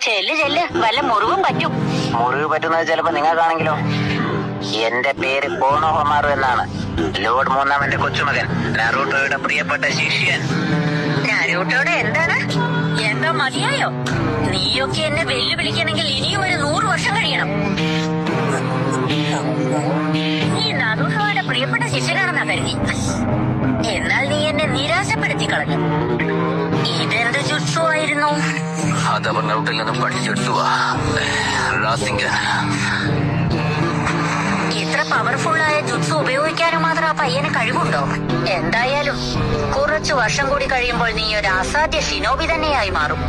ചെല്ല് വല്ല മുറിവും പറ്റും. മുറിവ് പറ്റുന്നത് ചിലപ്പോ നിങ്ങൾക്കാണെങ്കിലോ? എന്റെ പേര് കോണോഹമാറു എന്നാണ്. ലോർഡ് മൂന്നാമന്റെ കൊച്ചുമകൻ, നറൂട്ടോയുടെ പ്രിയപ്പെട്ട ശിഷ്യൻ. നരൂട്ടോടെ എന്താണ്? എന്താ മതിയായോ? നീയൊക്കെ എന്നെ വെല്ലുവിളിക്കണമെങ്കിൽ ഇനിയും ഒരു 100 വർഷം കഴിയണം. നീ നറൂട്ടോയുടെ പ്രിയപ്പെട്ട ശിഷ്യനാണെന്നാ കരുതി. എന്നാൽ നീ എന്നെ നിരാശപ്പെടുത്തി കളഞ്ഞു. ഇതെന്ത് ജുട്സു ആയിരുന്നു? അതവർ നറൂട്ടിൽ നിന്നും പഠിച്ചെടുത്തുവാ. ഇത്ര പവർഫുള്ളായ ജുട്സു ഉപയോഗിക്കാനും മാത്രം ആ പയ്യന് കഴിവുണ്ടോ? എന്തായാലും കുറച്ചു വർഷം കൂടി കഴിയുമ്പോൾ നീ ഒരു അസാധ്യ ഷിനോബി തന്നെയായി മാറും.